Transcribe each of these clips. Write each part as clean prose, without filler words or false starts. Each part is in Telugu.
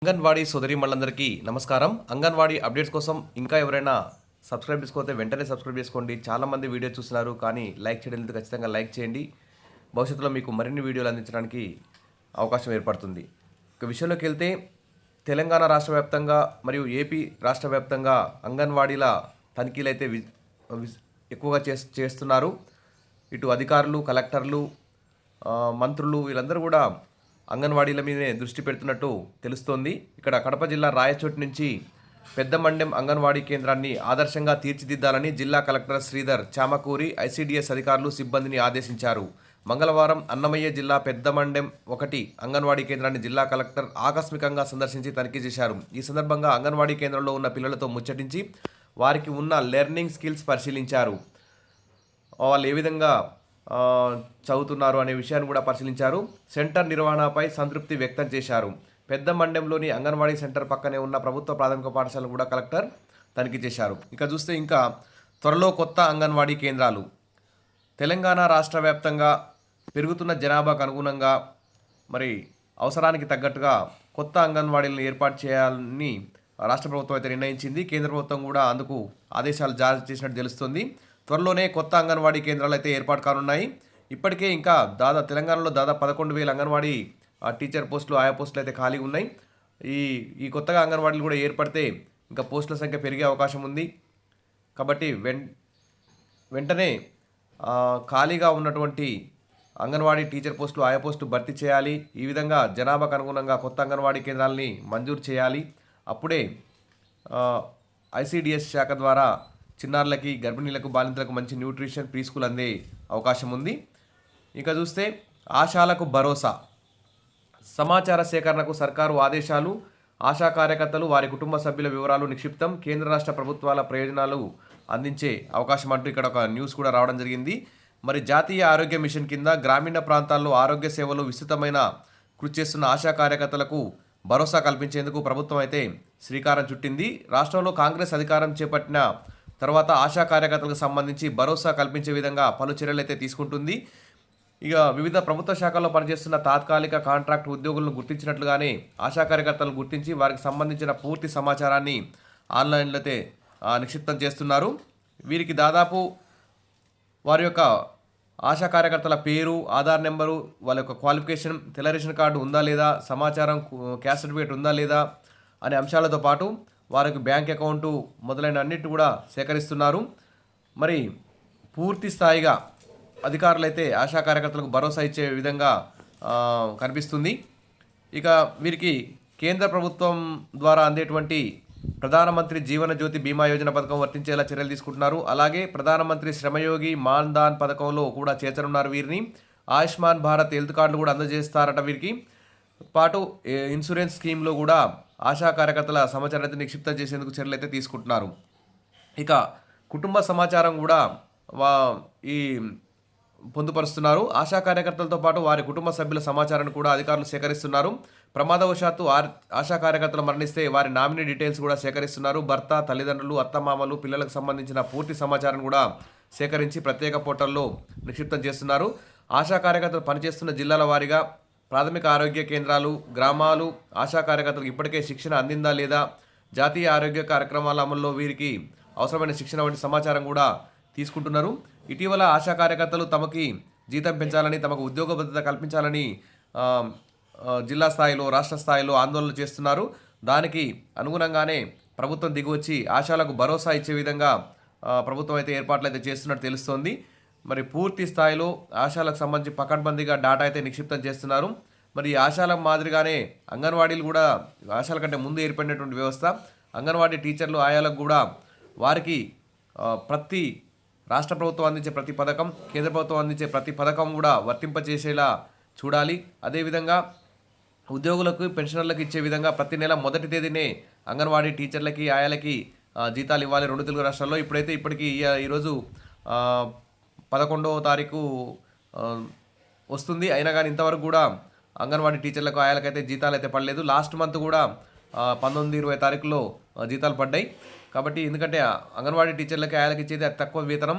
అంగన్వాడీ సోదరీమణులందరికీ నమస్కారం. అంగన్వాడీ అప్డేట్స్ కోసం ఇంకా ఎవరైనా సబ్స్క్రైబ్ చేసుకోతే వెంటనే సబ్స్క్రైబ్ చేసుకోండి. చాలామంది వీడియో చూస్తున్నారు కానీ లైక్ చేయడం లేదు. ఖచ్చితంగా లైక్ చేయండి. భవిష్యత్తులో మీకు మరిన్ని వీడియోలు అందించడానికి అవకాశం ఏర్పడుతుంది. ఇక విషయంలోకి వెళ్తే తెలంగాణ రాష్ట్ర వ్యాప్తంగా మరియు ఏపీ రాష్ట్ర వ్యాప్తంగా అంగన్వాడీల తనిఖీలు అయితే ఎక్కువగా చేస్తున్నారు. ఇటు అధికారులు, కలెక్టర్లు, మంత్రులు వీళ్ళందరూ కూడా అంగన్వాడీల మీదే దృష్టి పెడుతున్నట్టు తెలుస్తోంది. ఇక్కడ కడప జిల్లా రాయచోటి నుంచి పెద్దమండెం అంగన్వాడీ కేంద్రాన్ని ఆదర్శంగా తీర్చిదిద్దాలని జిల్లా కలెక్టర్ శ్రీధర్ చామకూరి ఐసీడీఎస్ అధికారులు సిబ్బందిని ఆదేశించారు. మంగళవారం అన్నమయ్య జిల్లా పెద్దమండెం 1 అంగన్వాడీ కేంద్రాన్ని జిల్లా కలెక్టర్ ఆకస్మికంగా సందర్శించి తనిఖీ చేశారు. ఈ సందర్భంగా అంగన్వాడీ కేంద్రంలో ఉన్న పిల్లలతో ముచ్చటించి వారికి ఉన్న లెర్నింగ్ స్కిల్స్ పరిశీలించారు. వాళ్ళు ఏ విధంగా చదువుతున్నారు అనే విషయాన్ని కూడా పరిశీలించారు. సెంటర్ నిర్వహణపై సంతృప్తి వ్యక్తం చేశారు. పెద్ద మండెంలోని అంగన్వాడీ సెంటర్ పక్కనే ఉన్న ప్రభుత్వ ప్రాథమిక పాఠశాలను కూడా కలెక్టర్ తనిఖీ చేశారు. ఇక చూస్తే ఇంకా త్వరలో కొత్త అంగన్వాడీ కేంద్రాలు. తెలంగాణ రాష్ట్ర వ్యాప్తంగా పెరుగుతున్న జనాభాకు అనుగుణంగా మరి అవసరానికి తగ్గట్టుగా కొత్త అంగన్వాడీలను ఏర్పాటు చేయాలని రాష్ట్ర ప్రభుత్వం అయితే నిర్ణయించింది. కేంద్ర ప్రభుత్వం కూడా అందుకు ఆదేశాలు జారీ చేసినట్టు తెలుస్తుంది. త్వరలోనే కొత్త అంగన్వాడీ కేంద్రాలు అయితే ఏర్పాటు కానున్నాయి. ఇప్పటికే ఇంకా తెలంగాణలో దాదాపు 11,000 అంగన్వాడీ టీచర్ పోస్టులు, ఆయా పోస్టులు అయితే ఖాళీ ఉన్నాయి. ఈ కొత్తగా అంగన్వాడీలు కూడా ఏర్పడితే ఇంకా పోస్టుల సంఖ్య పెరిగే అవకాశం ఉంది. కాబట్టి వెంటనే ఖాళీగా ఉన్నటువంటి అంగన్వాడీ టీచర్ పోస్టులు, ఆయా పోస్టులు భర్తీ చేయాలి. ఈ విధంగా జనాభాకు అనుగుణంగా కొత్త అంగన్వాడీ కేంద్రాలని మంజూరు చేయాలి. అప్పుడే ఐసీడీఎస్ శాఖ ద్వారా చిన్నారులకి, గర్భిణీలకు, బాలింతలకు మంచి న్యూట్రిషన్, ప్రీ స్కూల్ అందే అవకాశం ఉంది. ఇక చూస్తే ఆశాలకు భరోసా. సమాచార సేకరణకు సర్కారు ఆదేశాలు. ఆశా కార్యకర్తలు, వారి కుటుంబ సభ్యుల వివరాలు నిక్షిప్తం. కేంద్ర రాష్ట్ర ప్రభుత్వాల ప్రయోజనాలు అందించే అవకాశం అంటూ ఇక్కడ ఒక న్యూస్ కూడా రావడం జరిగింది. మరి జాతీయ ఆరోగ్య మిషన్ కింద గ్రామీణ ప్రాంతాల్లో ఆరోగ్య సేవలు విస్తృతమైన కృషి చేస్తున్న ఆశా కార్యకర్తలకు భరోసా కల్పించేందుకు ప్రభుత్వం అయితే శ్రీకారం చుట్టింది. రాష్ట్రంలో కాంగ్రెస్ అధికారం చేపట్టిన తర్వాత ఆశా కార్యకర్తలకు సంబంధించి భరోసా కల్పించే విధంగా పలు చర్యలు అయితే తీసుకుంటుంది. ఇక వివిధ ప్రభుత్వ శాఖల్లో పనిచేస్తున్న తాత్కాలిక కాంట్రాక్ట్ ఉద్యోగులను గుర్తించినట్లుగానే ఆశా కార్యకర్తలను గుర్తించి వారికి సంబంధించిన పూర్తి సమాచారాన్ని ఆన్లైన్లో అయితే నిక్షిప్తం చేస్తున్నారు. వీరికి దాదాపు వారి యొక్క ఆశా కార్యకర్తల పేరు, ఆధార్ నెంబరు, వాళ్ళ యొక్క క్వాలిఫికేషన్, తెల్ల రేషన్ కార్డు ఉందా లేదా, సమాచారం, క్యాస్ట్ సర్టిఫికేట్ ఉందా లేదా అనే అంశాలతో పాటు వారికి బ్యాంక్ అకౌంటు మొదలైన అన్నిటి కూడా సేకరిస్తున్నారు. మరి పూర్తి స్థాయిగా అధికారులైతే ఆశా కార్యకర్తలకు భరోసా ఇచ్చే విధంగా కనిపిస్తుంది. ఇక వీరికి కేంద్ర ప్రభుత్వం ద్వారా అందేటువంటి ప్రధానమంత్రి జీవన జ్యోతి బీమా యోజన పథకం వర్తించేలా చర్యలు తీసుకుంటున్నారు. అలాగే ప్రధానమంత్రి శ్రమయోగి మాన్ ధాన్ పథకంలో కూడా చేర్చనున్నారు వీరిని. ఆయుష్మాన్ భారత్ హెల్త్ కార్డులు కూడా అందజేస్తారట వీరికి. పాటు ఇన్సూరెన్స్ స్కీమ్లో కూడా ఆశా కార్యకర్తల సమాచారాన్ని నిక్షిప్తం చేసేందుకు చర్యలు అయితే తీసుకుంటున్నారు. ఇక కుటుంబ సమాచారం కూడా ఈ పొందుపరుస్తున్నారు. ఆశా కార్యకర్తలతో పాటు వారి కుటుంబ సభ్యుల సమాచారాన్ని కూడా అధికారులు సేకరిస్తున్నారు. ప్రమాదవశాత్తు ఆశా కార్యకర్తలు మరణిస్తే వారి నామినీ డీటెయిల్స్ కూడా సేకరిస్తున్నారు. భర్త, తల్లిదండ్రులు, అత్తమామలు, పిల్లలకు సంబంధించిన పూర్తి సమాచారం కూడా సేకరించి ప్రత్యేక పోర్టల్లో నిక్షిప్తం చేస్తున్నారు. ఆశా కార్యకర్తలు పనిచేస్తున్న జిల్లాల వారీగా ప్రాథమిక ఆరోగ్య కేంద్రాలు, గ్రామాలు, ఆశా కార్యకర్తలకు ఇప్పటికే శిక్షణ అందిందా లేదా, జాతీయ ఆరోగ్య కార్యక్రమాల అమల్లో వీరికి అవసరమైన శిక్షణ వంటి సమాచారం కూడా తీసుకుంటున్నారు. ఇటీవల ఆశా కార్యకర్తలు తమకి జీతం పెంచాలని, తమకు ఉద్యోగ భద్రత కల్పించాలని జిల్లా స్థాయిలో, రాష్ట్ర స్థాయిలో ఆందోళనలు చేస్తున్నారు. దానికి అనుగుణంగానే ప్రభుత్వం దిగివచ్చి ఆశాలకు భరోసా ఇచ్చే విధంగా ప్రభుత్వం అయితే ఏర్పాట్లు అయితే చేస్తున్నట్టు తెలుస్తోంది. మరి పూర్తి స్థాయిలో ఆశాలకు సంబంధించి పకడ్బందీగా డాటా అయితే నిక్షిప్తం చేస్తున్నారు. మరి ఆశాల మాదిరిగానే అంగన్వాడీలు కూడా ఆశాల కంటే ముందు ఏర్పడినటువంటి వ్యవస్థ. అంగన్వాడీ టీచర్లు, ఆయాలకు కూడా వారికి ప్రతి రాష్ట్ర ప్రభుత్వం అందించే ప్రతి పథకం, కేంద్ర ప్రభుత్వం అందించే ప్రతి పథకం కూడా వర్తింపచేసేలా చూడాలి. అదేవిధంగా ఉద్యోగులకు, పెన్షనర్లకు ఇచ్చే విధంగా ప్రతి నెల మొదటి తేదీనే అంగన్వాడీ టీచర్లకి, ఆయాలకి జీతాలు ఇవ్వాలి 2 తెలుగు రాష్ట్రాల్లో. ఇప్పటికీ ఈరోజు 11వ తారీఖు వస్తుంది. అయినా కానీ ఇంతవరకు కూడా అంగన్వాడీ టీచర్లకు, ఆయాలకైతే జీతాలు అయితే పడలేదు. లాస్ట్ మంత్ కూడా 19, 20 తారీఖులో జీతాలు పడ్డాయి. కాబట్టి ఎందుకంటే అంగన్వాడీ టీచర్లకి, ఆయాలకి ఇచ్చేది అతి తక్కువ వేతనం.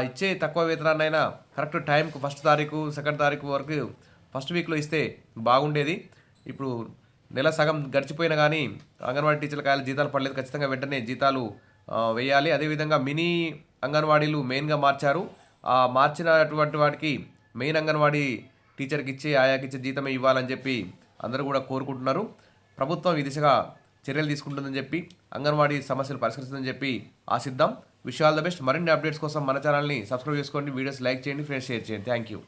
ఇచ్చే తక్కువ వేతనాన్ని అయినా కరెక్ట్ టైంకు 1st తారీఖు, 2nd తారీఖు వరకు ఫస్ట్ వీక్లో ఇస్తే బాగుండేది. ఇప్పుడు నెల సగం గడిచిపోయినా కానీ అంగన్వాడీ టీచర్లకు ఆయన జీతాలు పడలేదు. ఖచ్చితంగా వెంటనే జీతాలు వేయాలి. అదేవిధంగా మినీ అంగన్వాడీలు మెయిన్గా మార్చారు. ఆ మార్చినటువంటి వాటికి మెయిన్ అంగన్వాడీ టీచర్కి ఇచ్చే ఆయాకి ఇచ్చే జీతమే ఇవ్వాలని చెప్పి అందరూ కూడా కోరుకుంటున్నారు. ప్రభుత్వం ఈ దిశగా చర్యలు తీసుకుంటుందని చెప్పి అంగన్వాడీ సమస్యలు పరిష్కరిస్తుందని చెప్పి ఆశిద్దాం. Wish all the best. మరిన్ని అప్డేట్స్ కోసం మన ఛానల్ని సబ్స్క్రైబ్ చేసుకోండి, వీడియోస్ లైక్ చేయండి, ఫ్రెండ్స్ షేర్ చేయండి. Thank you.